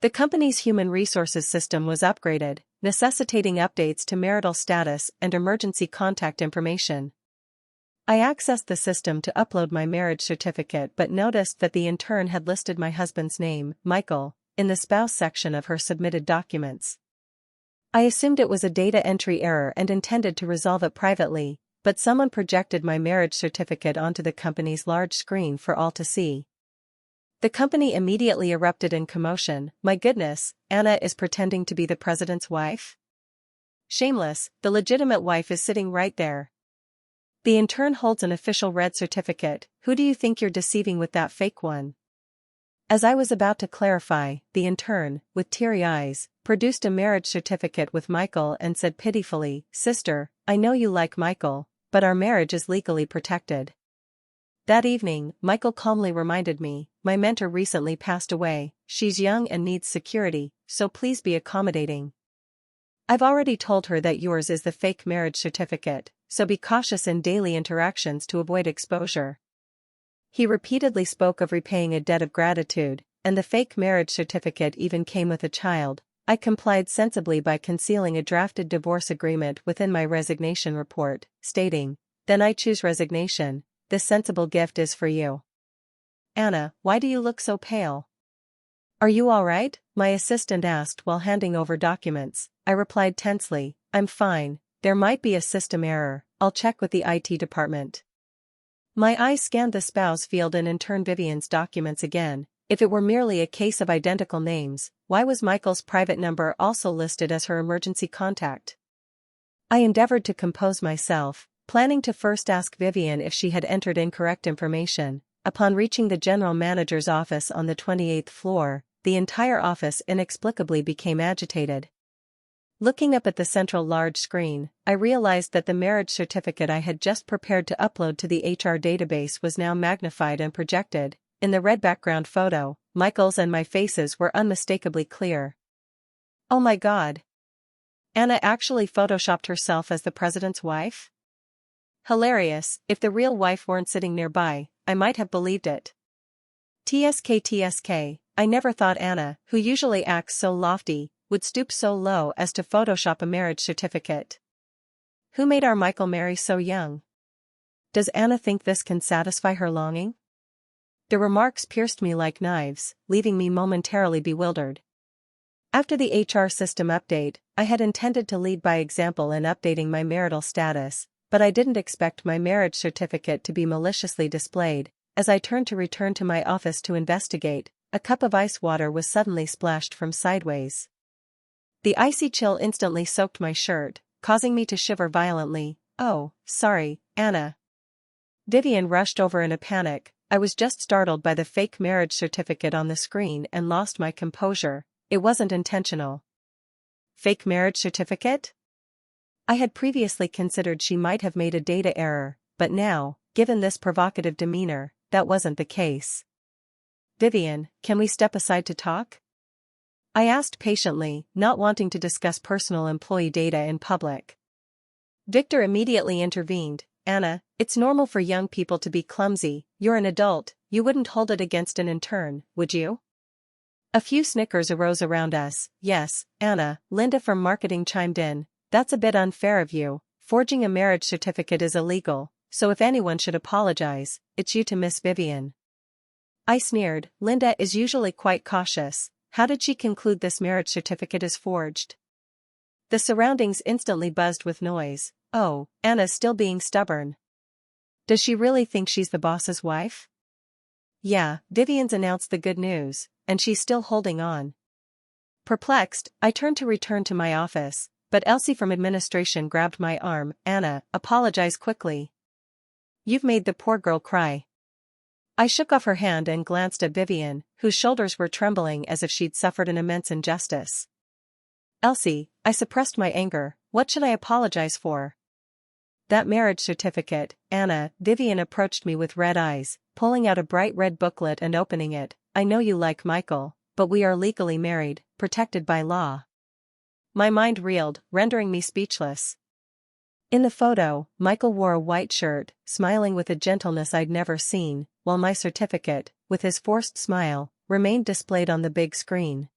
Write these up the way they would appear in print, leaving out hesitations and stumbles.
The company's human resources system was upgraded, necessitating updates to marital status and emergency contact information. I accessed the system to upload my marriage certificate but noticed that the intern had listed my husband's name, Michael, in the spouse section of her submitted documents. I assumed it was a data entry error and intended to resolve it privately, but someone projected my marriage certificate onto the company's large screen for all to see. The company immediately erupted in commotion. My goodness, Anna is pretending to be the president's wife? Shameless, the legitimate wife is sitting right there. The intern holds an official red certificate. Who do you think you're deceiving with that fake one? As I was about to clarify, the intern, with teary eyes, produced a marriage certificate with Michael and said pitifully, "Sister, I know you like Michael, but our marriage is legally protected." That evening, Michael calmly reminded me, "My mentor recently passed away, she's young and needs security, so please be accommodating. I've already told her that yours is the fake marriage certificate, so be cautious in daily interactions to avoid exposure." He repeatedly spoke of repaying a debt of gratitude, and the fake marriage certificate even came with a child. I complied sensibly by concealing a drafted divorce agreement within my resignation report, stating, "Then I choose resignation, this sensible gift is for you." "Anna, why do you look so pale?" "Are you all right?" my assistant asked while handing over documents. I replied tensely, "I'm fine, there might be a system error, I'll check with the IT department." My eyes scanned the spouse field in intern Vivian's documents again. If it were merely a case of identical names, why was Michael's private number also listed as her emergency contact? I endeavored to compose myself, planning to first ask Vivian if she had entered incorrect information. Upon reaching the general manager's office on the 28th floor, the entire office inexplicably became agitated. Looking up at the central large screen, I realized that the marriage certificate I had just prepared to upload to the HR database was now magnified and projected. In the red background photo, Michael's and my faces were unmistakably clear. Oh my God! Anna actually photoshopped herself as the president's wife? Hilarious. If the real wife weren't sitting nearby, I might have believed it. TSK, I never thought Anna, who usually acts so lofty, would stoop so low as to Photoshop a marriage certificate. Who made our Michael marry so young? Does Anna think this can satisfy her longing? The remarks pierced me like knives, leaving me momentarily bewildered. After the HR system update, I had intended to lead by example in updating my marital status, but I didn't expect my marriage certificate to be maliciously displayed. As I turned to return to my office to investigate, a cup of ice water was suddenly splashed from sideways. The icy chill instantly soaked my shirt, causing me to shiver violently. "Oh, sorry, Anna." Vivian rushed over in a panic. I was just startled by the fake marriage certificate on the screen and lost my composure. It wasn't intentional. Fake marriage certificate? I had previously considered she might have made a data error, but now, given this provocative demeanor, that wasn't the case. "Vivian, can we step aside to talk?" I asked patiently, not wanting to discuss personal employee data in public. Victor immediately intervened. "Anna, it's normal for young people to be clumsy. You're an adult, you wouldn't hold it against an intern, would you?" A few snickers arose around us. "Yes, Anna," Linda from marketing chimed in. "That's a bit unfair of you. Forging a marriage certificate is illegal, so if anyone should apologize, it's you to Miss Vivian." I sneered. "Linda is usually quite cautious. How did she conclude this marriage certificate is forged?" The surroundings instantly buzzed with noise. "Oh, Anna's still being stubborn. Does she really think she's the boss's wife?" "Yeah, Vivian's announced the good news, and she's still holding on." Perplexed, I turned to return to my office, but Elsie from administration grabbed my arm. "Anna, apologize quickly. You've made the poor girl cry." I shook off her hand and glanced at Vivian, whose shoulders were trembling as if she'd suffered an immense injustice. "Elsie," I suppressed my anger, "what should I apologize for?" "That marriage certificate, Anna." Vivian approached me with red eyes, pulling out a bright red booklet and opening it. "I know you like Michael, but we are legally married, protected by law." My mind reeled, rendering me speechless. In the photo, Michael wore a white shirt, smiling with a gentleness I'd never seen, while my certificate, with his forced smile, remained displayed on the big screen.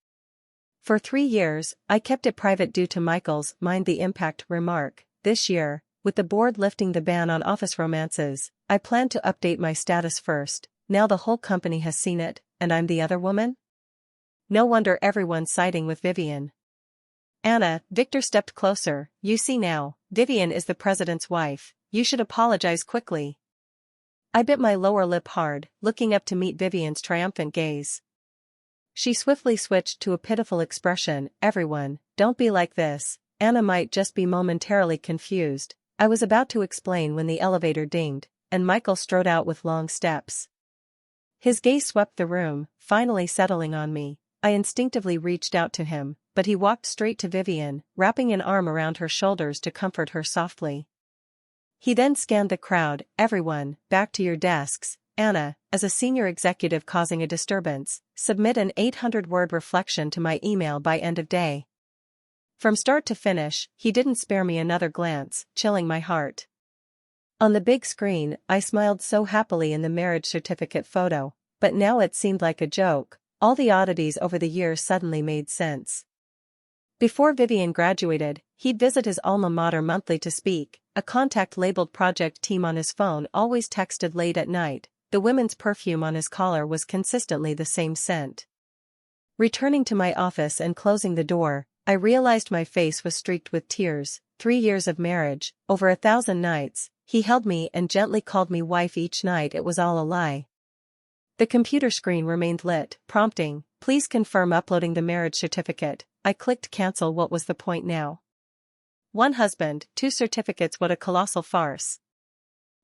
For 3 years, I kept it private due to Michael's mind the impact remark. This year, with the board lifting the ban on office romances, I plan to update my status first. Now the whole company has seen it, and I'm the other woman? No wonder everyone's siding with Vivian. Anna, Victor stepped closer. You see now, Vivian is the president's wife. You should apologize quickly. I bit my lower lip hard, looking up to meet Vivian's triumphant gaze. She swiftly switched to a pitiful expression. Everyone, don't be like this. Anna might just be momentarily confused. I was about to explain when the elevator dinged, and Michael strode out with long steps. His gaze swept the room, finally settling on me. I instinctively reached out to him, but he walked straight to Vivian, wrapping an arm around her shoulders to comfort her softly. He then scanned the crowd. Everyone, back to your desks. Anna, as a senior executive causing a disturbance, submit an 800-word reflection to my email by end of day. From start to finish, he didn't spare me another glance, chilling my heart. On the big screen, I smiled so happily in the marriage certificate photo, but now it seemed like a joke. All the oddities over the years suddenly made sense. Before Vivian graduated, he'd visit his alma mater monthly to speak. A contact labeled project team on his phone always texted late at night. The women's perfume on his collar was consistently the same scent. Returning to my office and closing the door, I realized my face was streaked with tears. 3 years of marriage, over 1,000 nights. He held me and gently called me wife each night. It was all a lie. The computer screen remained lit, prompting, please confirm uploading the marriage certificate. I clicked cancel. What was the point now? 1 husband, 2 certificates. What a colossal farce.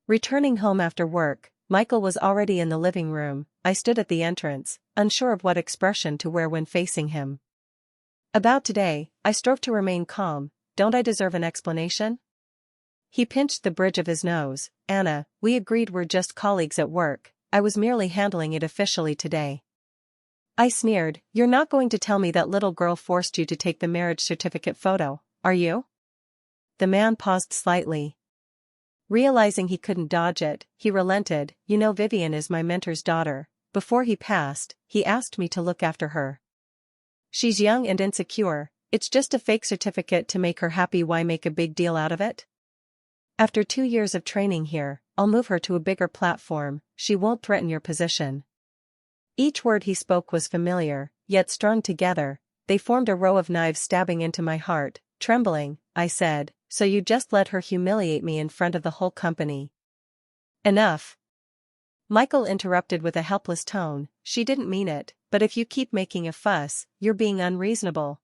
Returning home after work, Michael was already in the living room. I stood at the entrance, unsure of what expression to wear when facing him. About today, I strove to remain calm. Don't I deserve an explanation? He pinched the bridge of his nose. Anna, we agreed we're just colleagues at work. I was merely handling it officially today. I sneered. You're not going to tell me that little girl forced you to take the marriage certificate photo, are you? The man paused slightly. Realizing he couldn't dodge it, he relented. You know, Vivian is my mentor's daughter. Before he passed, he asked me to look after her. She's young and insecure. It's just a fake certificate to make her happy. Why make a big deal out of it? After 2 years of training here, I'll move her to a bigger platform. She won't threaten your position. Each word he spoke was familiar, yet strung together, they formed a row of knives stabbing into my heart. Trembling, I said, so you just let her humiliate me in front of the whole company? Enough. Michael interrupted with a helpless tone. She didn't mean it, but if you keep making a fuss, you're being unreasonable.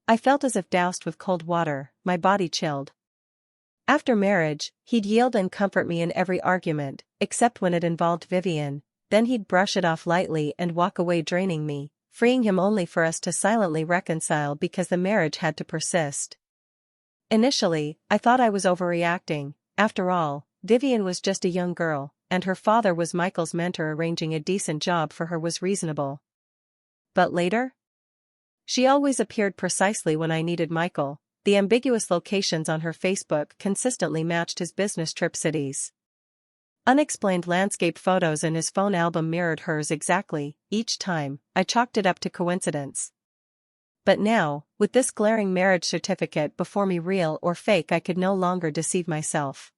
I felt as if doused with cold water, my body chilled. After marriage, he'd yield and comfort me in every argument, except when it involved Vivian. Then he'd brush it off lightly and walk away, draining me, freeing him only for us to silently reconcile because the marriage had to persist. Initially, I thought I was overreacting. After all, Vivian was just a young girl, and her father was Michael's mentor. Arranging a decent job for her was reasonable. But later? She always appeared precisely when I needed Michael. The ambiguous locations on her Facebook consistently matched his business trip cities. Unexplained landscape photos in his phone album mirrored hers exactly. Each time, I chalked it up to coincidence. But now, with this glaring marriage certificate before me, real or fake, I could no longer deceive myself.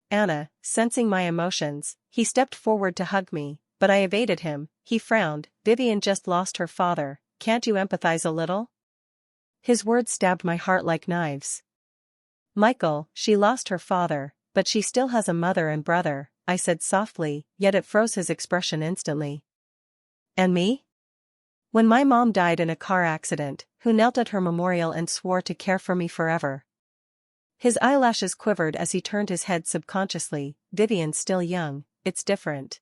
Anna, sensing my emotions, he stepped forward to hug me, but I evaded him. He frowned. Vivian just lost her father. Can't you empathize a little? His words stabbed my heart like knives. Michael, she lost her father, but she still has a mother and brother, I said softly, yet it froze his expression instantly. And me? When my mom died in a car accident, who knelt at her memorial and swore to care for me forever? His eyelashes quivered as he turned his head subconsciously. Vivian's still young, it's different.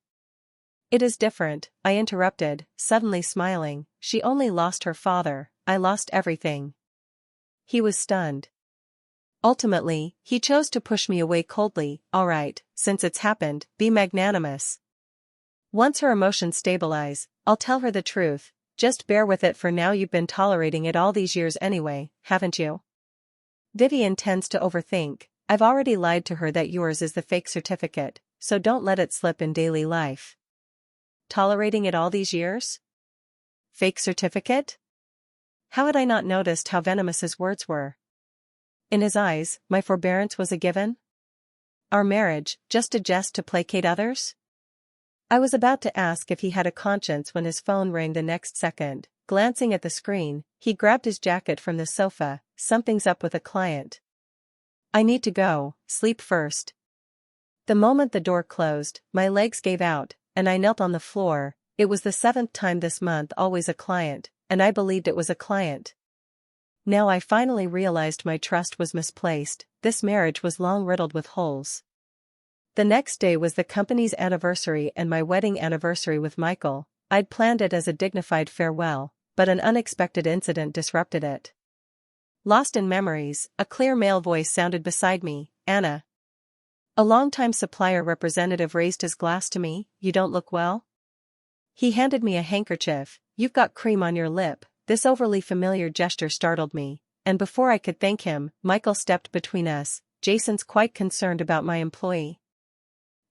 It is different, I interrupted, suddenly smiling. She only lost her father, I lost everything. He was stunned. Ultimately, he chose to push me away coldly. All right, since it's happened, be magnanimous. Once her emotions stabilize, I'll tell her the truth. Just bear with it for now. You've been tolerating it all these years anyway, haven't you? Vivian tends to overthink. I've already lied to her that yours is the fake certificate, so don't let it slip in daily life. Tolerating it all these years? Fake certificate? How had I not noticed how venomous his words were? In his eyes, my forbearance was a given? Our marriage, just a jest to placate others? I was about to ask if he had a conscience when his phone rang the next second. Glancing at the screen, he grabbed his jacket from the sofa. Something's up with a client. I need to go, sleep first. The moment the door closed, my legs gave out, and I knelt on the floor. It was the 7th time this month, always a client, and I believed it was a client. Now I finally realized my trust was misplaced. This marriage was long riddled with holes. The next day was the company's anniversary and my wedding anniversary with Michael. I'd planned it as a dignified farewell, but an unexpected incident disrupted it. Lost in memories, a clear male voice sounded beside me. Anna. A longtime supplier representative raised his glass to me. You don't look well? He handed me a handkerchief. You've got cream on your lip. This overly familiar gesture startled me, and before I could thank him, Michael stepped between us. Jason's quite concerned about my employee.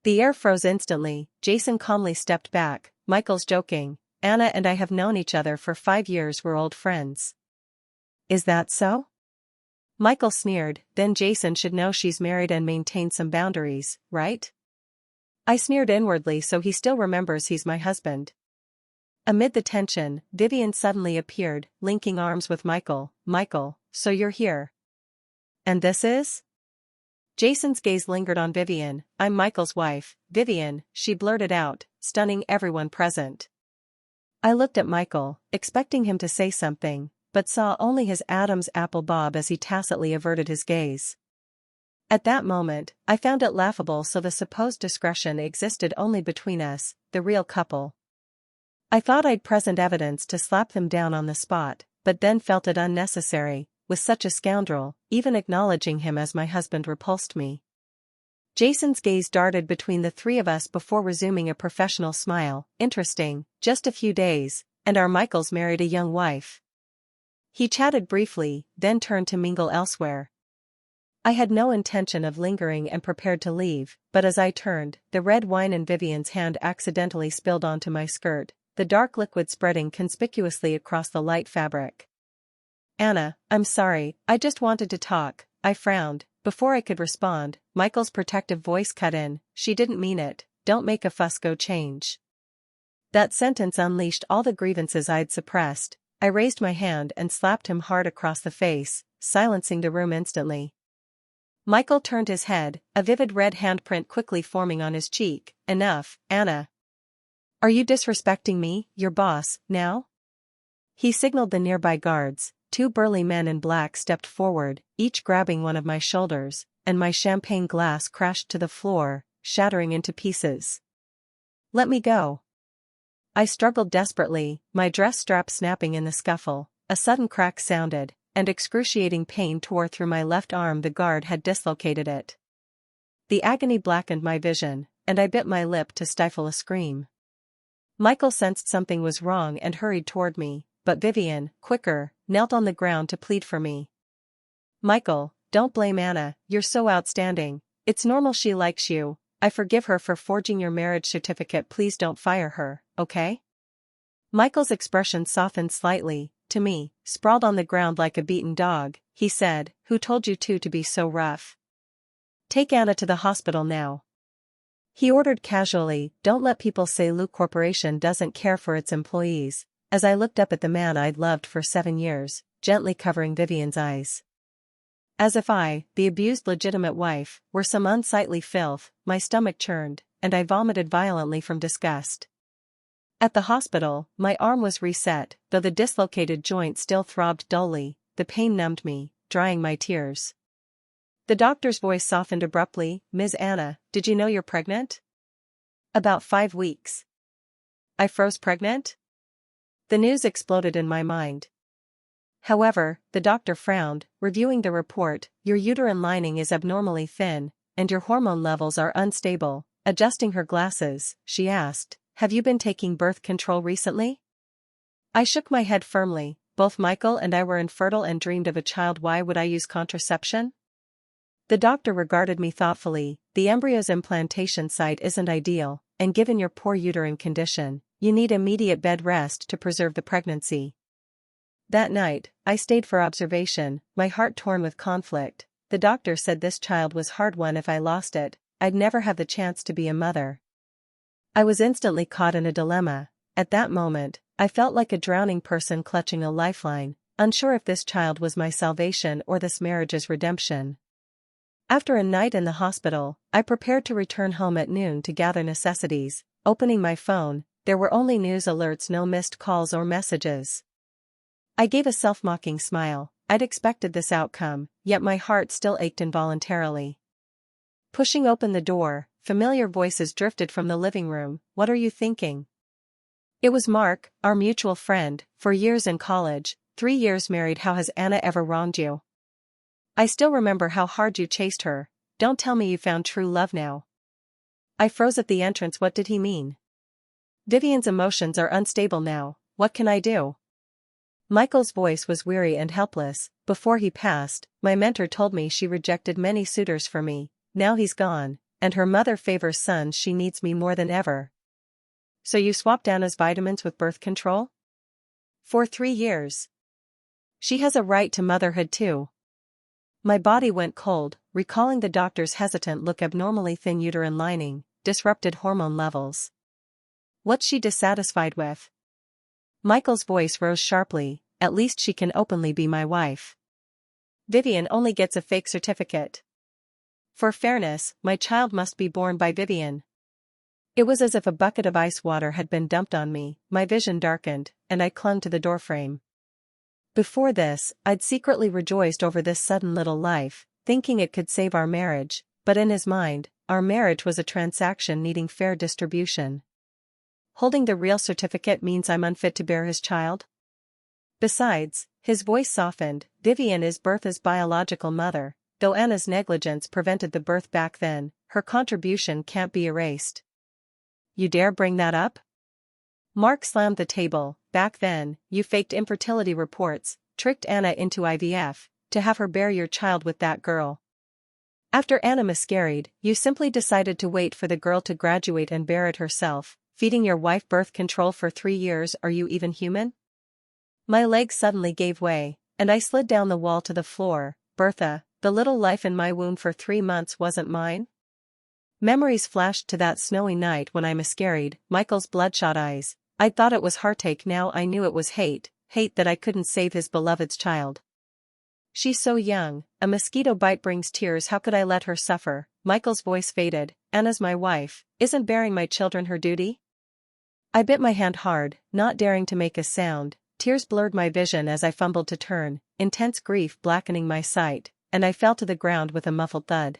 The air froze instantly. Jason calmly stepped back. Michael's joking. Anna and I have known each other for 5 years. We're old friends. Is that so? Michael sneered. Then Jason should know she's married and maintain some boundaries, right? I sneered inwardly, so he still remembers he's my husband. Amid the tension, Vivian suddenly appeared, linking arms with Michael. Michael, so you're here. And this is? Jason's gaze lingered on Vivian. I'm Michael's wife, Vivian, she blurted out, stunning everyone present. I looked at Michael, expecting him to say something, but saw only his Adam's apple bob as he tacitly averted his gaze. At that moment, I found it laughable, so the supposed discretion existed only between us, the real couple. I thought I'd present evidence to slap them down on the spot, but then felt it unnecessary. With such a scoundrel, even acknowledging him as my husband repulsed me. Jason's gaze darted between the three of us before resuming a professional smile. Interesting, just a few days, and our Michael's married a young wife. He chatted briefly, then turned to mingle elsewhere. I had no intention of lingering and prepared to leave, but as I turned, the red wine in Vivian's hand accidentally spilled onto my skirt, the dark liquid spreading conspicuously across the light fabric. Anna, I'm sorry, I just wanted to talk. I frowned. Before I could respond, Michael's protective voice cut in. She didn't mean it. Don't make a fuss, go change. That sentence unleashed all the grievances I'd suppressed. I raised my hand and slapped him hard across the face, silencing the room instantly. Michael turned his head, a vivid red handprint quickly forming on his cheek. Enough, Anna. Are you disrespecting me, your boss, now? He signaled the nearby guards. 2 burly men in black stepped forward, each grabbing one of my shoulders, and my champagne glass crashed to the floor, shattering into pieces. Let me go. I struggled desperately, my dress strap snapping in the scuffle. A sudden crack sounded, and excruciating pain tore through my left arm. The guard had dislocated it. The agony blackened my vision, and I bit my lip to stifle a scream. Michael sensed something was wrong and hurried toward me. But Vivian, quicker, knelt on the ground to plead for me. Michael, don't blame Anna, you're so outstanding. It's normal she likes you. I forgive her for forging your marriage certificate. Please don't fire her, okay? Michael's expression softened slightly. To me, sprawled on the ground like a beaten dog, he said, Who told you two to be so rough? Take Anna to the hospital now. He ordered casually. Don't let people say Luke Corporation doesn't care for its employees. As I looked up at the man I'd loved for 7 years, gently covering Vivian's eyes. As if I, the abused legitimate wife, were some unsightly filth, my stomach churned, and I vomited violently from disgust. At the hospital, my arm was reset, though the dislocated joint still throbbed dully. The pain numbed me, drying my tears. The doctor's voice softened abruptly. Ms. Anna, did you know you're pregnant? About 5 weeks. I froze. Pregnant? The news exploded in my mind. However, the doctor frowned, reviewing the report. Your uterine lining is abnormally thin, and your hormone levels are unstable. Adjusting her glasses, she asked, Have you been taking birth control recently? I shook my head firmly. Both Michael and I were infertile and dreamed of a child. Why would I use contraception? The doctor regarded me thoughtfully. The embryo's implantation site isn't ideal, and given your poor uterine condition, you need immediate bed rest to preserve the pregnancy. That night, I stayed for observation, my heart torn with conflict. The doctor said this child was hard won. If I lost it, I'd never have the chance to be a mother. I was instantly caught in a dilemma. At that moment, I felt like a drowning person clutching a lifeline, unsure if this child was my salvation or this marriage's redemption. After a night in the hospital, I prepared to return home at noon to gather necessities. Opening my phone, there were only news alerts, no missed calls or messages. I gave a self-mocking smile. I'd expected this outcome, yet my heart still ached involuntarily. Pushing open the door, familiar voices drifted from the living room. "What are you thinking?" It was Mark, our mutual friend, for years in college, 3 years married. "How has Anna ever wronged you? I still remember how hard you chased her. Don't tell me you found true love now." I froze at the entrance. What did he mean? "Vivian's emotions are unstable now. What can I do?" Michael's voice was weary and helpless. "Before he passed, my mentor told me she rejected many suitors for me. Now he's gone, and her mother favors sons. She needs me more than ever." "So you swapped Anna's vitamins with birth control?" "For 3 years. She has a right to motherhood too." My body went cold, recalling the doctor's hesitant look. "Abnormally thin uterine lining, disrupted hormone levels. What's she dissatisfied with?" Michael's voice rose sharply. "At least she can openly be my wife. Vivian only gets a fake certificate. For fairness, my child must be born by Vivian." It was as if a bucket of ice water had been dumped on me. My vision darkened, and I clung to the doorframe. Before this, I'd secretly rejoiced over this sudden little life, thinking it could save our marriage, but in his mind, our marriage was a transaction needing fair distribution. Holding the real certificate means I'm unfit to bear his child? Besides, his voice softened, Vivian is Bertha's biological mother. Though Anna's negligence prevented the birth back then, her contribution can't be erased. You dare bring that up? Mark slammed the table. Back then, you faked infertility reports, tricked Anna into IVF, to have her bear your child with that girl. After Anna miscarried, you simply decided to wait for the girl to graduate and bear it herself, feeding your wife birth control for 3 years. Are you even human? My legs suddenly gave way, and I slid down the wall to the floor. Bertha, the little life in my womb for 3 months wasn't mine? Memories flashed to that snowy night when I miscarried, Michael's bloodshot eyes. I'd thought it was heartache, now I knew it was hate that I couldn't save his beloved's child. She's so young, a mosquito bite brings tears. How could I let her suffer? Michael's voice faded. Anna's my wife, isn't bearing my children her duty? I bit my hand hard, not daring to make a sound. Tears blurred my vision as I fumbled to turn, intense grief blackening my sight, and I fell to the ground with a muffled thud.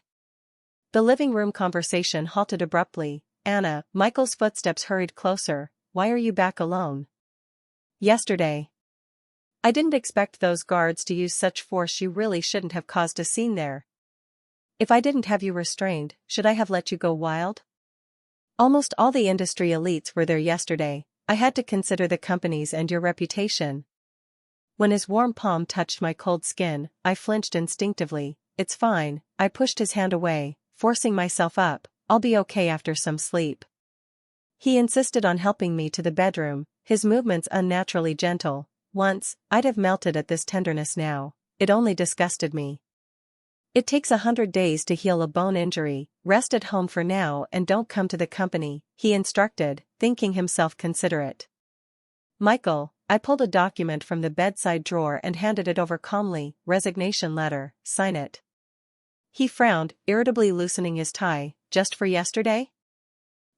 The living room conversation halted abruptly. Anna, Michael's footsteps hurried closer. Why are you back alone? Yesterday. I didn't expect those guards to use such force. You really shouldn't have caused a scene there. If I didn't have you restrained, should I have let you go wild? Almost all the industry elites were there yesterday. I had to consider the companies and your reputation. When his warm palm touched my cold skin, I flinched instinctively. It's fine, I pushed his hand away, forcing myself up. I'll be okay after some sleep. He insisted on helping me to the bedroom, his movements unnaturally gentle. Once, I'd have melted at this tenderness. Now, it only disgusted me. It takes 100 days to heal a bone injury. Rest at home for now and don't come to the company, he instructed, thinking himself considerate. Michael, I pulled a document from the bedside drawer and handed it over calmly. Resignation letter, sign it. He frowned, irritably loosening his tie. Just for yesterday?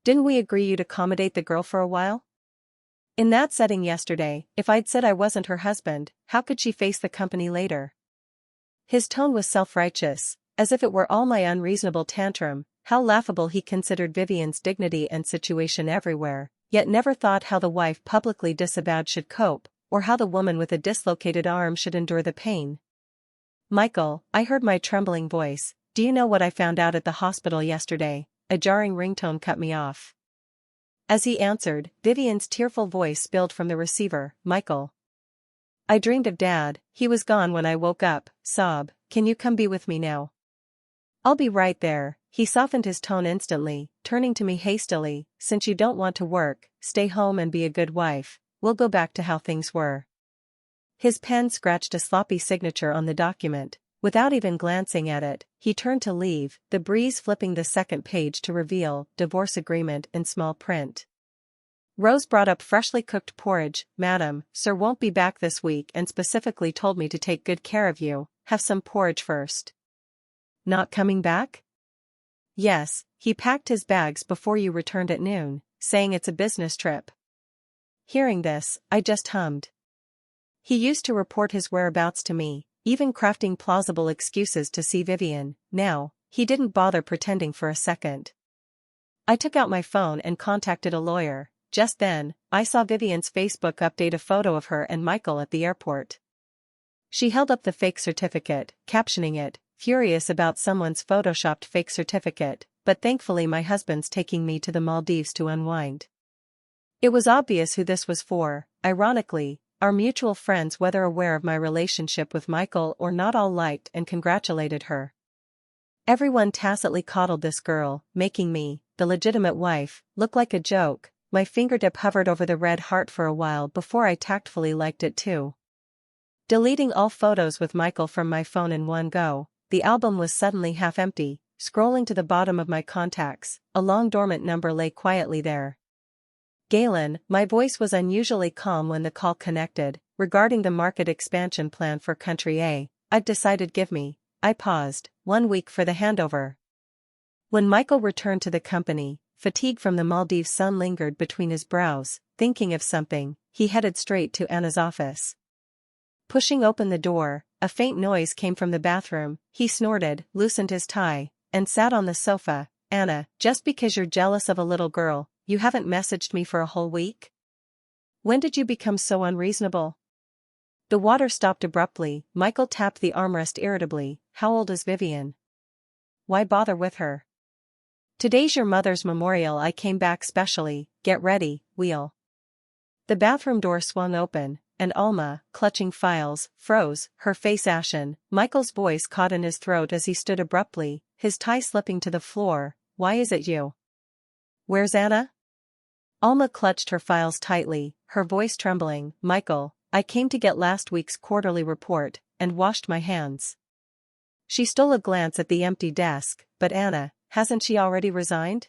Didn't we agree you'd accommodate the girl for a while? In that setting yesterday, if I'd said I wasn't her husband, how could she face the company later? His tone was self-righteous, as if it were all my unreasonable tantrum. How laughable he considered Vivian's dignity and situation everywhere, yet never thought how the wife publicly disavowed should cope, or how the woman with a dislocated arm should endure the pain. Michael, I heard my trembling voice. Do you know what I found out at the hospital yesterday? A jarring ringtone cut me off. As he answered, Vivian's tearful voice spilled from the receiver. Michael. I dreamed of Dad, he was gone when I woke up. Sob, can you come be with me now? I'll be right there. He softened his tone instantly, turning to me hastily. Since you don't want to work, stay home and be a good wife. We'll go back to how things were. His pen scratched a sloppy signature on the document. Without even glancing at it, he turned to leave, the breeze flipping the second page to reveal divorce agreement in small print. Rose brought up freshly cooked porridge. Madam, sir won't be back this week and specifically told me to take good care of you. Have some porridge first. Not coming back? Yes, he packed his bags before you returned at noon, saying it's a business trip. Hearing this, I just hummed. He used to report his whereabouts to me, even crafting plausible excuses to see Vivian. Now, he didn't bother pretending for a second. I took out my phone and contacted a lawyer. Just then, I saw Vivian's Facebook update a photo of her and Michael at the airport. She held up the fake certificate, captioning it, "Furious about someone's photoshopped fake certificate, but thankfully my husband's taking me to the Maldives to unwind." It was obvious who this was for. Ironically, our mutual friends, whether aware of my relationship with Michael or not, all liked and congratulated her. Everyone tacitly coddled this girl, making me, the legitimate wife, look like a joke. My fingertip hovered over the red heart for a while before I tactfully liked it too. Deleting all photos with Michael from my phone in one go, the album was suddenly half empty. Scrolling to the bottom of my contacts, a long dormant number lay quietly there. Galen, my voice was unusually calm when the call connected. Regarding the market expansion plan for Country A, I've decided give me, I paused, 1 week for the handover. When Michael returned to the company, fatigue from the Maldives sun lingered between his brows. Thinking of something, he headed straight to Anna's office. Pushing open the door, a faint noise came from the bathroom. He snorted, loosened his tie, and sat on the sofa. Anna, just because you're jealous of a little girl, you haven't messaged me for a whole week? When did you become so unreasonable? The water stopped abruptly. Michael tapped the armrest irritably. How old is Vivian? Why bother with her? Today's your mother's memorial. I came back specially. Get ready, wheel. The bathroom door swung open, and Alma, clutching files, froze, her face ashen. Michael's voice caught in his throat as he stood abruptly, his tie slipping to the floor. Why is it you? Where's Anna? Alma clutched her files tightly, her voice trembling. Michael, I came to get last week's quarterly report, and washed my hands. She stole a glance at the empty desk. But Anna, hasn't she already resigned?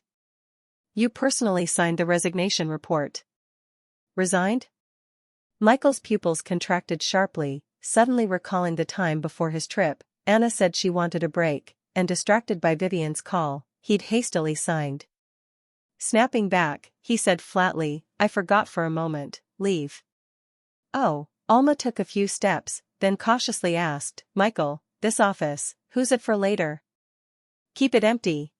You personally signed the resignation report. Resigned? Michael's pupils contracted sharply, suddenly recalling the time before his trip. Anna said she wanted a break, and distracted by Vivian's call, he'd hastily signed. Snapping back, he said flatly, I forgot for a moment. Leave. Oh, Alma took a few steps, then cautiously asked, Michael, this office, who's it for later? Keep it empty.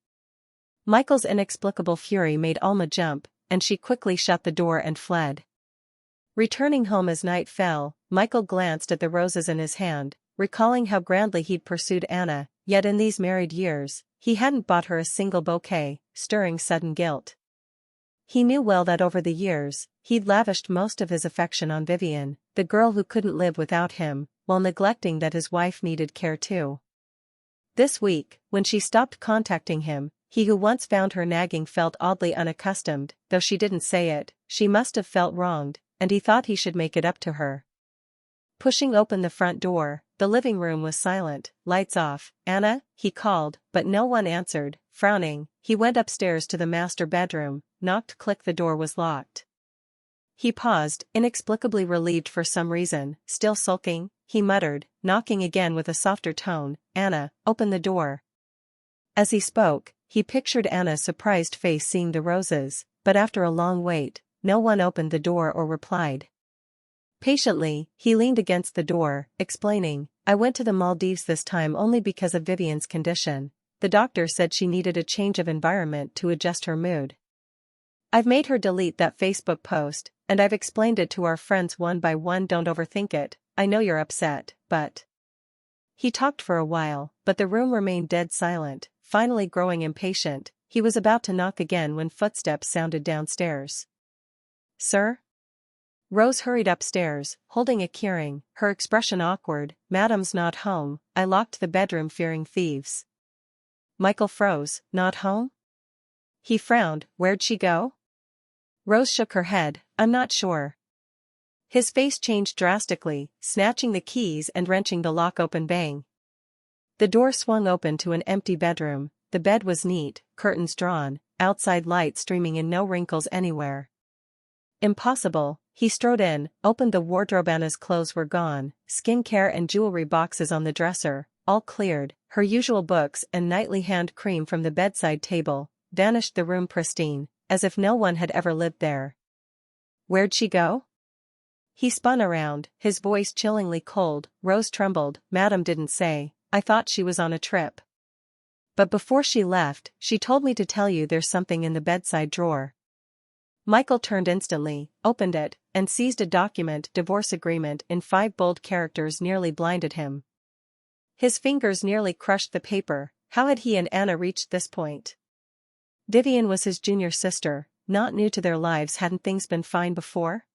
Michael's inexplicable fury made Alma jump, and she quickly shut the door and fled. Returning home as night fell, Michael glanced at the roses in his hand, recalling how grandly he'd pursued Anna, yet in these married years, he hadn't bought her a single bouquet, stirring sudden guilt. He knew well that over the years, he'd lavished most of his affection on Vivian, the girl who couldn't live without him, while neglecting that his wife needed care too. This week, when she stopped contacting him, he who once found her nagging felt oddly unaccustomed. Though she didn't say it, she must have felt wronged, and he thought he should make it up to her. Pushing open the front door, the living room was silent, lights off. Anna, he called, but no one answered. Frowning, he went upstairs to the master bedroom, knocked. The door was locked. He paused, inexplicably relieved for some reason. Still sulking, he muttered, knocking again with a softer tone, Anna, open the door. As he spoke, he pictured Anna's surprised face seeing the roses, but after a long wait, no one opened the door or replied. Patiently, he leaned against the door, explaining, I went to the Maldives this time only because of Vivian's condition. The doctor said she needed a change of environment to adjust her mood. I've made her delete that Facebook post, and I've explained it to our friends one by one. Don't overthink it. I know you're upset, but... He talked for a while, but the room remained dead silent. Finally growing impatient, he was about to knock again when footsteps sounded downstairs. Sir? Rose hurried upstairs, holding a keyring, her expression awkward. Madam's not home. I locked the bedroom fearing thieves. Michael froze. Not home? He frowned. Where'd she go? Rose shook her head. I'm not sure. His face changed drastically, snatching the keys and wrenching the lock open. Bang. The door swung open to an empty bedroom. The bed was neat, curtains drawn, outside light streaming in, no wrinkles anywhere. Impossible. He strode in, opened the wardrobe. Anna's clothes were gone, skincare and jewelry boxes on the dresser, all cleared, her usual books and nightly hand cream from the bedside table, vanished, the room pristine, as if no one had ever lived there. Where'd she go? He spun around, his voice chillingly cold. Rose trembled. Madam didn't say. I thought she was on a trip. But before she left, she told me to tell you there's something in the bedside drawer. Michael turned instantly, opened it, and seized a document. Divorce agreement in 5 bold characters nearly blinded him. His fingers nearly crushed the paper. How had he and Anna reached this point? Vivian was his junior sister, not new to their lives. Hadn't things been fine before?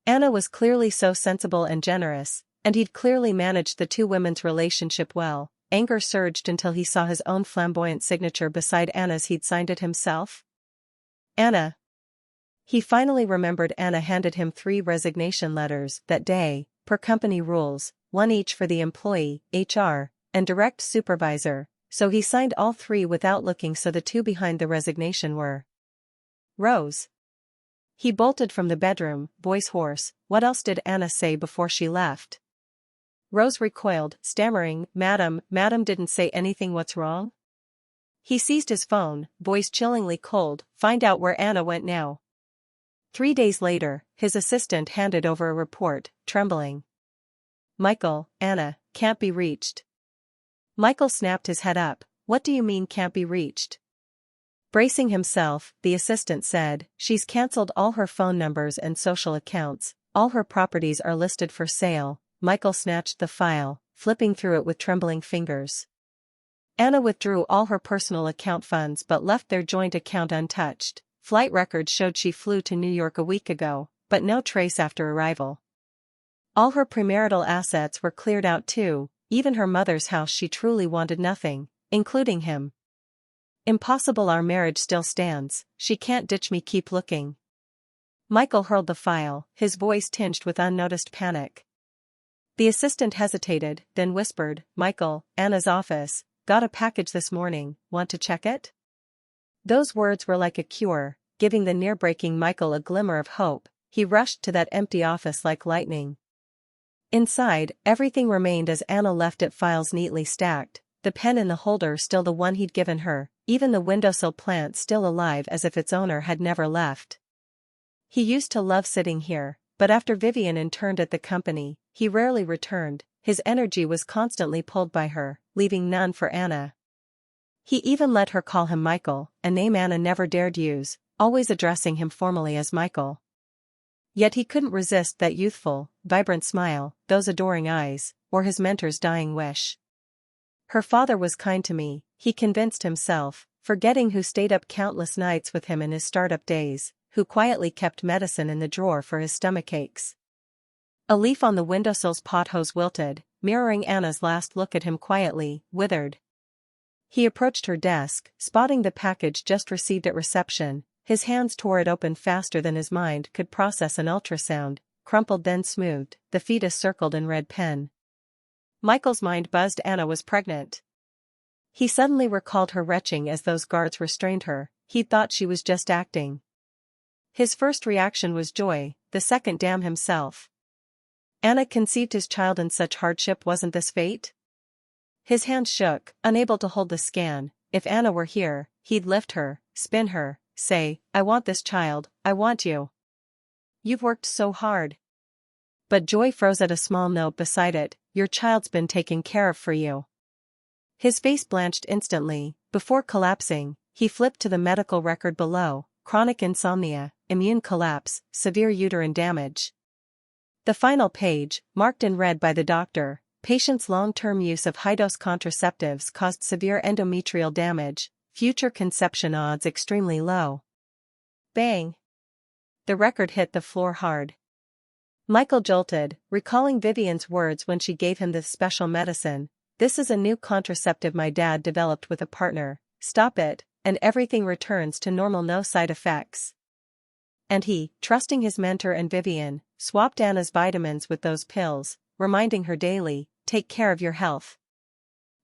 Anna was clearly so sensible and generous, and he'd clearly managed the two women's relationship well. Anger surged until he saw his own flamboyant signature beside Anna's. He'd signed it himself. Anna. He finally remembered Anna handed him 3 resignation letters that day, per company rules, 1 each for the employee, HR, and direct supervisor, so he signed all 3 without looking. So the 2 behind the resignation were Rose. He bolted from the bedroom, voice hoarse. What else did Anna say before she left? Rose recoiled, stammering, Madam didn't say anything. What's wrong? He seized his phone, voice chillingly cold. Find out where Anna went now. 3 days later, his assistant handed over a report, trembling. Michael, Anna, can't be reached. Michael snapped his head up. What do you mean can't be reached? Bracing himself, the assistant said, she's cancelled all her phone numbers and social accounts, all her properties are listed for sale. Michael snatched the file, flipping through it with trembling fingers. Anna withdrew all her personal account funds but left their joint account untouched. Flight records showed she flew to New York a week ago, but no trace after arrival. All her premarital assets were cleared out too, even her mother's house. She truly wanted nothing, including him. Impossible. Our marriage still stands. She can't ditch me. Keep looking. Michael hurled the file, his voice tinged with unnoticed panic. The assistant hesitated, then whispered, Michael, Anna's office, got a package this morning, want to check it? Those words were like a cure, giving the near-breaking Michael a glimmer of hope. He rushed to that empty office like lightning. Inside, everything remained as Anna left it, files neatly stacked, the pen in the holder still the one he'd given her, even the windowsill plant still alive as if its owner had never left. He used to love sitting here, but after Vivian interned at the company, he rarely returned. His energy was constantly pulled by her, leaving none for Anna. He even let her call him Michael, a name Anna never dared use, always addressing him formally as Michael. Yet he couldn't resist that youthful, vibrant smile, those adoring eyes, or his mentor's dying wish. Her father was kind to me, he convinced himself, forgetting who stayed up countless nights with him in his startup days, who quietly kept medicine in the drawer for his stomach aches. A leaf on the windowsill's pothose wilted, mirroring Anna's last look at him, quietly, withered. He approached her desk, spotting the package just received at reception. His hands tore it open faster than his mind could process an ultrasound, crumpled then smoothed, the fetus circled in red pen. Michael's mind buzzed. Anna was pregnant. He suddenly recalled her retching as those guards restrained her. He'd thought she was just acting. His first reaction was joy, the second damn himself. Anna conceived his child in such hardship. Wasn't this fate? His hand shook, unable to hold the scan. If Anna were here, he'd lift her, spin her, say, I want this child, I want you. You've worked so hard. But joy froze at a small note beside it, your child's been taken care of for you. His face blanched instantly. Before collapsing, he flipped to the medical record below, chronic insomnia, immune collapse, severe uterine damage. The final page, marked in red by the doctor, patient's long-term use of high-dose contraceptives caused severe endometrial damage, future conception odds extremely low. Bang! The record hit the floor hard. Michael jolted, recalling Vivian's words when she gave him this special medicine. This is a new contraceptive my dad developed with a partner. Stop it, and everything returns to normal, no side effects. And he, trusting his mentor and Vivian, swapped Anna's vitamins with those pills, reminding her daily, take care of your health.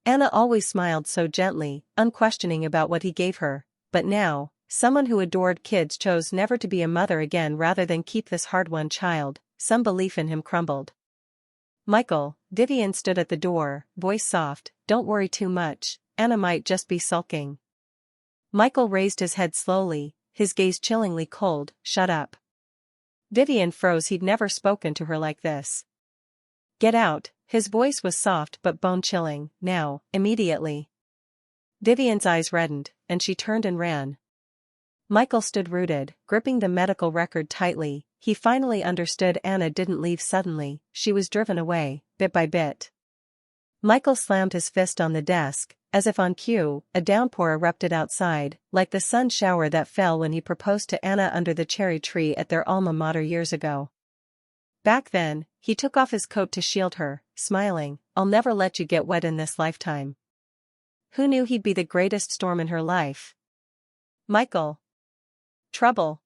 Anna always smiled so gently, unquestioning about what he gave her, but now, someone who adored kids chose never to be a mother again rather than keep this hard-won child. Some belief in him crumbled. Michael, Vivian stood at the door, voice soft, don't worry too much, Anna might just be sulking. Michael raised his head slowly, his gaze chillingly cold, shut up. Vivian froze. He'd never spoken to her like this. Get out, his voice was soft but bone-chilling, now, immediately. Vivian's eyes reddened, and she turned and ran. Michael stood rooted, gripping the medical record tightly. He finally understood. Anna didn't leave suddenly, she was driven away, bit by bit. Michael slammed his fist on the desk, as if on cue. A downpour erupted outside, like the sun shower that fell when he proposed to Anna under the cherry tree at their alma mater years ago. Back then, he took off his coat to shield her, smiling, I'll never let you get wet in this lifetime. Who knew he'd be the greatest storm in her life? Michael. Trouble.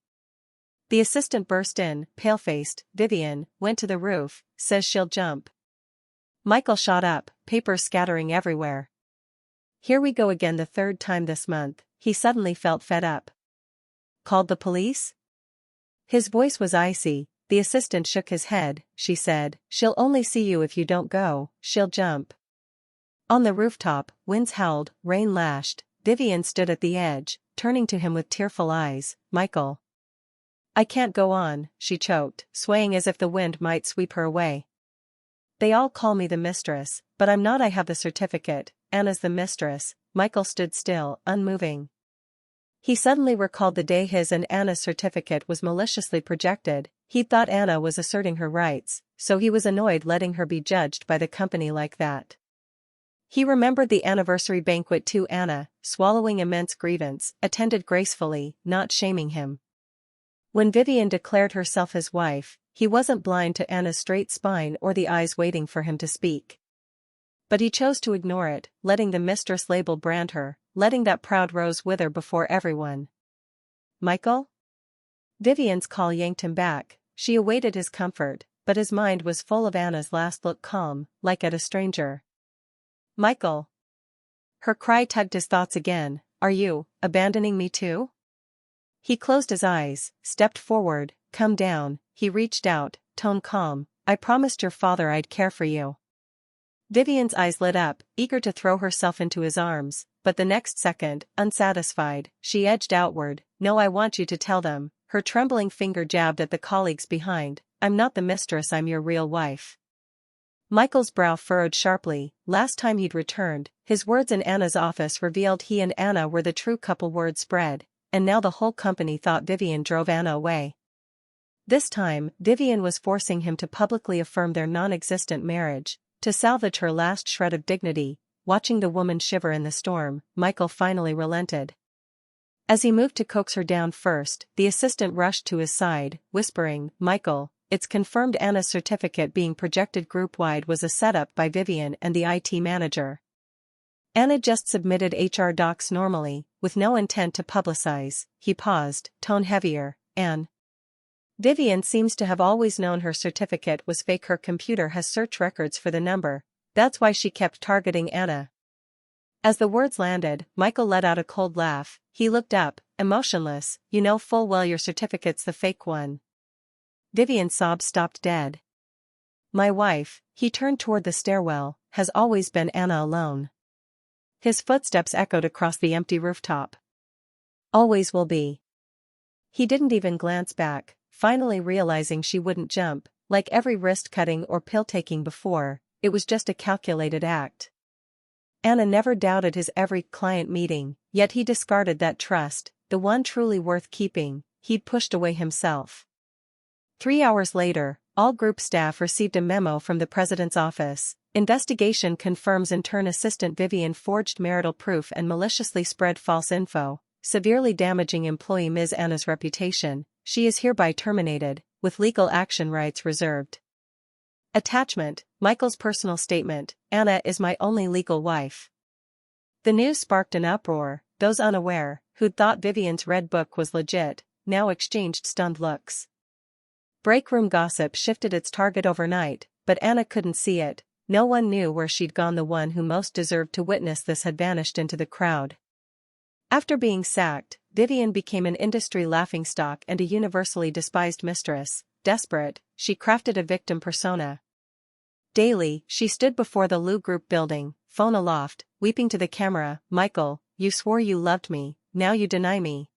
The assistant burst in, pale-faced. Vivian went to the roof, says she'll jump. Michael shot up, papers scattering everywhere. Here we go again, the third time this month. He suddenly felt fed up. Called the police? His voice was icy. The assistant shook his head. She said, she'll only see you if you don't go, she'll jump. On the rooftop, winds howled, rain lashed. Vivian stood at the edge, turning to him with tearful eyes. Michael. I can't go on, she choked, swaying as if the wind might sweep her away. They all call me the mistress, but I'm not. I have the certificate. Anna's the mistress. Michael stood still, unmoving. He suddenly recalled the day his and Anna's certificate was maliciously projected. He thought Anna was asserting her rights, so he was annoyed letting her be judged by the company like that. He remembered the anniversary banquet too. Anna, swallowing immense grievance, attended gracefully, not shaming him. When Vivian declared herself his wife, he wasn't blind to Anna's straight spine or the eyes waiting for him to speak. But he chose to ignore it, letting the mistress label brand her, letting that proud rose wither before everyone. Michael? Vivian's call yanked him back. She awaited his comfort, but his mind was full of Anna's last look, calm, like at a stranger. Michael. Her cry tugged his thoughts again. Are you abandoning me too? He closed his eyes, stepped forward. Come down, he reached out, tone calm. I promised your father I'd care for you. Vivian's eyes lit up, eager to throw herself into his arms, but the next second, unsatisfied, she edged outward. No, I want you to tell them. Her trembling finger jabbed at the colleagues behind. I'm not the mistress, I'm your real wife. Michael's brow furrowed sharply. Last time he'd returned, his words in Anna's office revealed he and Anna were the true couple. Word spread, and now the whole company thought Vivian drove Anna away. This time, Vivian was forcing him to publicly affirm their non-existent marriage, to salvage her last shred of dignity. Watching the woman shiver in the storm, Michael finally relented. As he moved to coax her down first, the assistant rushed to his side, whispering, Michael, it's confirmed Anna's certificate being projected group-wide was a setup by Vivian and the IT manager. Anna just submitted HR docs normally, with no intent to publicize. He paused, tone heavier. Anne. Vivian seems to have always known her certificate was fake. Her computer has search records for the number. That's why she kept targeting Anna. As the words landed, Michael let out a cold laugh. He looked up, emotionless. You know full well your certificate's the fake one. Vivian's sobs stopped dead. My wife, he turned toward the stairwell, has always been Anna alone. His footsteps echoed across the empty rooftop. Always will be. He didn't even glance back, finally realizing she wouldn't jump. Like every wrist-cutting or pill-taking before, it was just a calculated act. Anna never doubted his every client meeting, yet he discarded that trust, the one truly worth keeping. He'd pushed away himself. 3 hours later, all group staff received a memo from the president's office. Investigation confirms intern assistant Vivian forged marital proof and maliciously spread false info, severely damaging employee Ms. Anna's reputation. She is hereby terminated, with legal action rights reserved. Attachment, Michael's personal statement. Anna is my only legal wife. The news sparked an uproar. Those unaware, who'd thought Vivian's red book was legit, now exchanged stunned looks. Break room gossip shifted its target overnight, but Anna couldn't see it. No one knew where she'd gone. The one who most deserved to witness this had vanished into the crowd. After being sacked, Vivian became an industry laughingstock and a universally despised mistress. Desperate, she crafted a victim persona. Daily, she stood before the Lou Group building, phone aloft, weeping to the camera, "Michael, you swore you loved me, now you deny me."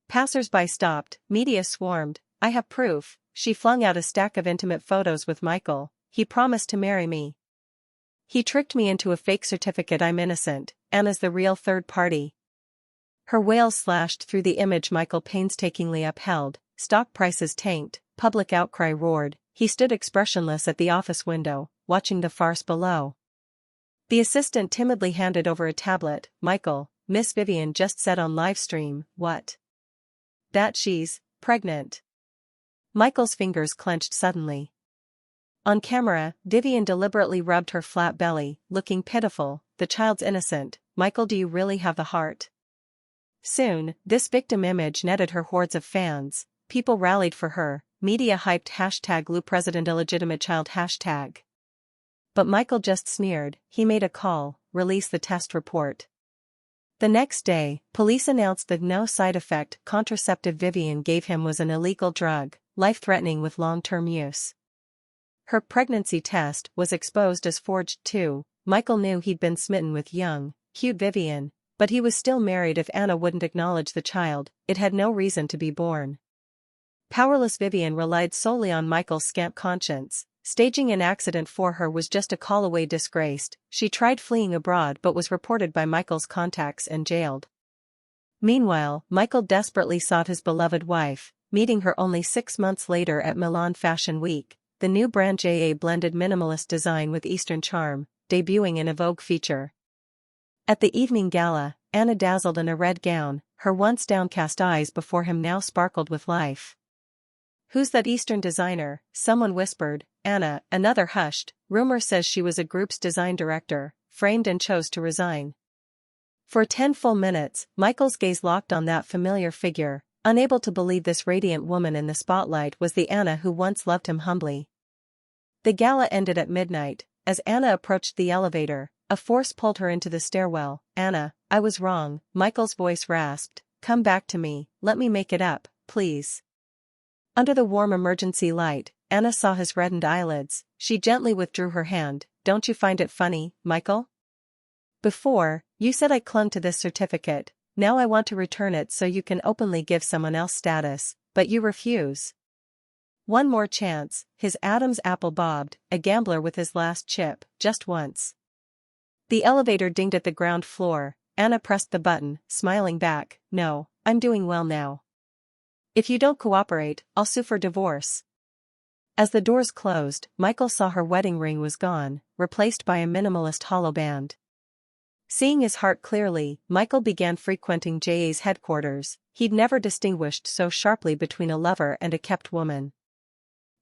Passers-by stopped, media swarmed. "I have proof." She flung out a stack of intimate photos with Michael. "He promised to marry me. He tricked me into a fake certificate. I'm innocent. Anna's the real third party." Her wails slashed through the image Michael painstakingly upheld. Stock prices tanked, public outcry roared. He stood expressionless at the office window, watching the farce below. The assistant timidly handed over a tablet. "Michael, Miss Vivian just said on live stream." "What?" "That she's pregnant." Michael's fingers clenched suddenly. On camera, Vivian deliberately rubbed her flat belly, looking pitiful. "The child's innocent. Michael, do you really have the heart?" Soon, this victim image netted her hordes of fans. People rallied for her, media hyped #LouPresident illegitimate child #. But Michael just sneered. He made a call: release the test report. The next day, police announced that no side effect contraceptive Vivian gave him was an illegal drug, life-threatening with long-term use. Her pregnancy test was exposed as forged too. Michael knew he'd been smitten with young, cute Vivian, but he was still married. If Anna wouldn't acknowledge the child, it had no reason to be born. Powerless Vivian relied solely on Michael's scant conscience. Staging an accident for her was just a call away. Disgraced, she tried fleeing abroad but was reported by Michael's contacts and jailed. Meanwhile, Michael desperately sought his beloved wife, meeting her only 6 months later at Milan Fashion Week. The new brand JA blended minimalist design with Eastern charm, debuting in a Vogue feature. At the evening gala, Anna dazzled in a red gown, her once downcast eyes before him now sparkled with life. "Who's that Eastern designer?" someone whispered. "Anna," another hushed. "Rumor says she was a group's design director, framed and chose to resign." For 10 full minutes, Michael's gaze locked on that familiar figure, unable to believe this radiant woman in the spotlight was the Anna who once loved him humbly. The gala ended at midnight. As Anna approached the elevator, a force pulled her into the stairwell. "Anna, I was wrong," Michael's voice rasped. "Come back to me, let me make it up, please." Under the warm emergency light, Anna saw his reddened eyelids. She gently withdrew her hand. "Don't you find it funny, Michael? Before, you said I clung to this certificate. Now I want to return it so you can openly give someone else status, but you refuse." One more chance. His Adam's apple bobbed, a gambler with his last chip, just once. The elevator dinged at the ground floor. Anna pressed the button, smiling back. "No, I'm doing well now. If you don't cooperate, I'll sue for divorce." As the doors closed, Michael saw her wedding ring was gone, replaced by a minimalist hollow band. Seeing his heart clearly, Michael began frequenting JA's headquarters. He'd never distinguished so sharply between a lover and a kept woman.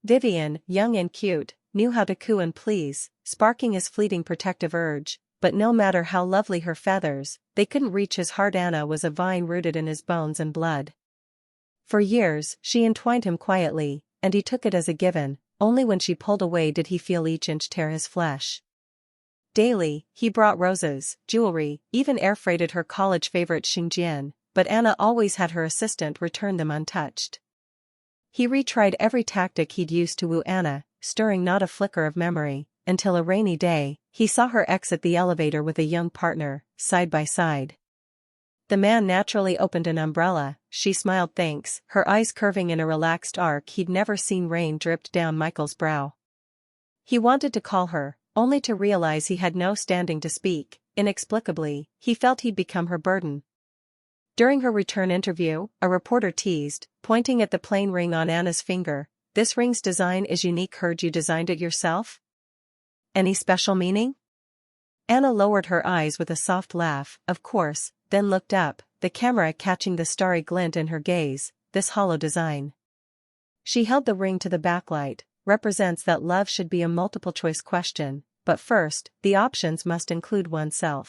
Vivian, young and cute, knew how to coo and please, sparking his fleeting protective urge, but no matter how lovely her feathers, they couldn't reach his heart. Anna was a vine rooted in his bones and blood. For years, she entwined him quietly, and he took it as a given. Only when she pulled away did he feel each inch tear his flesh. Daily, he brought roses, jewelry, even air-freighted her college favorite Xinjian, but Anna always had her assistant return them untouched. He retried every tactic he'd used to woo Anna, stirring not a flicker of memory, until a rainy day, he saw her exit the elevator with a young partner, side by side. The man naturally opened an umbrella. She smiled thanks, her eyes curving in a relaxed arc. He'd never seen rain dripped down Michael's brow. He wanted to call her, only to realize he had no standing to speak. Inexplicably, he felt he'd become her burden. During her return interview, a reporter teased, pointing at the plain ring on Anna's finger. "This ring's design is unique. Heard you designed it yourself? Any special meaning?" Anna lowered her eyes with a soft laugh, of course, then looked up, the camera catching the starry glint in her gaze. "This hollow design." She held the ring to the backlight. "Represents that love should be a multiple-choice question, but first, the options must include oneself."